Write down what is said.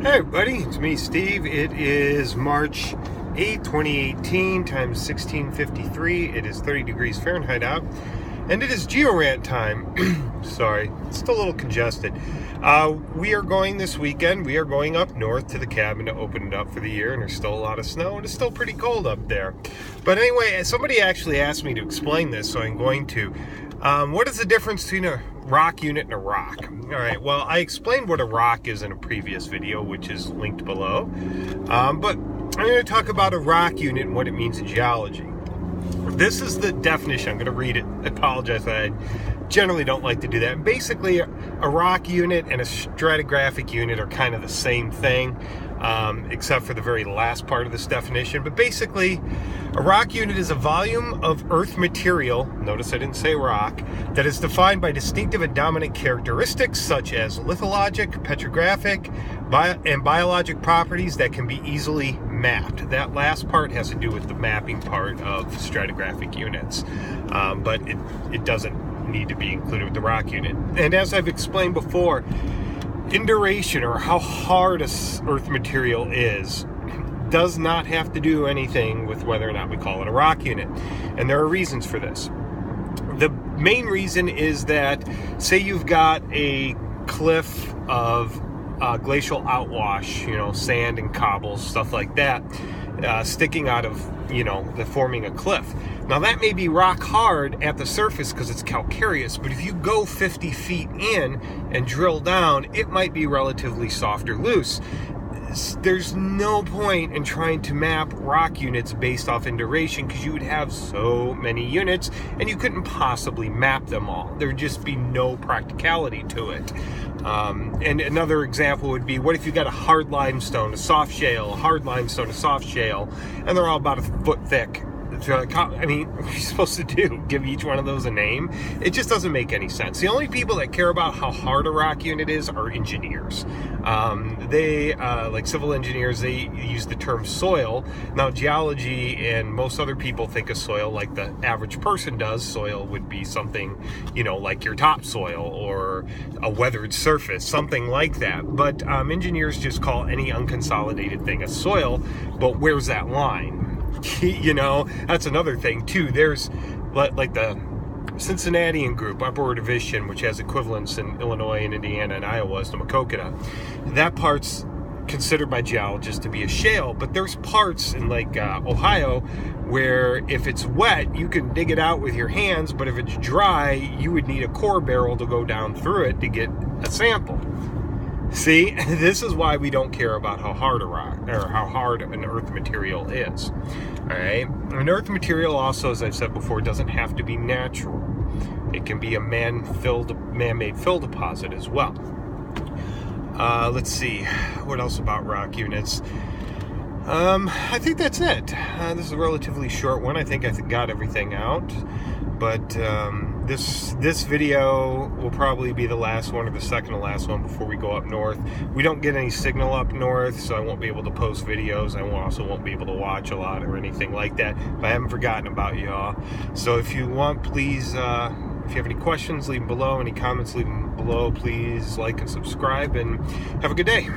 Hey everybody, it's me Steve. It is March 8th, 2018, time 16:53. It is 30 degrees Fahrenheit out, and it is Geo-Rant time. Sorry, it's still a little congested. We are going this weekend. We are going up north to the cabin to open it up for the year, and there's still a lot of snow, and it's still pretty cold up there. But anyway, somebody actually asked me to explain this, so I'm going to. What is the difference between a rock unit and a rock? Alright, well, I explained what a rock is in a previous video, which is linked below. But I'm going to talk about a rock unit and what it means in geology. This is the definition. I'm going to read it. I apologize that I generally don't like to do that. Basically, a rock unit and a stratigraphic unit are kind of the same thing, except for the very last part of this definition. But basically, a rock unit is a volume of earth material, notice I didn't say rock, that is defined by distinctive and dominant characteristics such as lithologic, petrographic, and biologic properties that can be easily mapped. That last part has to do with the mapping part of stratigraphic units, but it doesn't need to be included with the rock unit. And as I've explained before, induration, or how hard a earth material is, does not have to do anything with whether or not we call it a rock unit. And there are reasons for this. The main reason is that, say you've got a cliff of glacial outwash, sand and cobbles, stuff like that, sticking out of, forming a cliff. Now that may be rock hard at the surface because it's calcareous, but if you go 50 feet in and drill down, it might be relatively soft or loose. There's no point in trying to map rock units based off induration because you would have so many units and you couldn't possibly map them all. There'd just be no practicality to it. And another example would be, what if you got a hard limestone, a soft shale, a hard limestone, a soft shale, and they're all about a foot thick? I mean, what are you supposed to do? Give each one of those a name? It just doesn't make any sense. The only people that care about how hard a rock unit is are engineers. Like civil engineers, they use the term soil. Now, geology and most other people think of soil like the average person does. Soil would be something, like your topsoil or a weathered surface, something like that. But engineers just call any unconsolidated thing a soil. But where's that line? That's another thing too. There's like the Cincinnatian group, Upper Division, which has equivalents in Illinois and Indiana and Iowa as the Makokata. That part's considered by geologists to be a shale, but there's parts in Ohio where if it's wet, you can dig it out with your hands, but if it's dry, you would need a core barrel to go down through it to get a sample. See, this is why we don't care about how hard a rock or how hard an earth material is. All right, an earth material also, as I've said before, doesn't have to be natural. It can be a man-made fill deposit as well. Let's see, what else about rock units? I think that's it. This is a relatively short one. I think I got everything out. But this video will probably be the last one or the second to last one before we go up north. We don't get any signal up north, so I won't be able to post videos. I also won't be able to watch a lot or anything like that. But I haven't forgotten about y'all. So if you want, please, if you have any questions, leave them below. Any comments, leave them below. Please like and subscribe, and have a good day.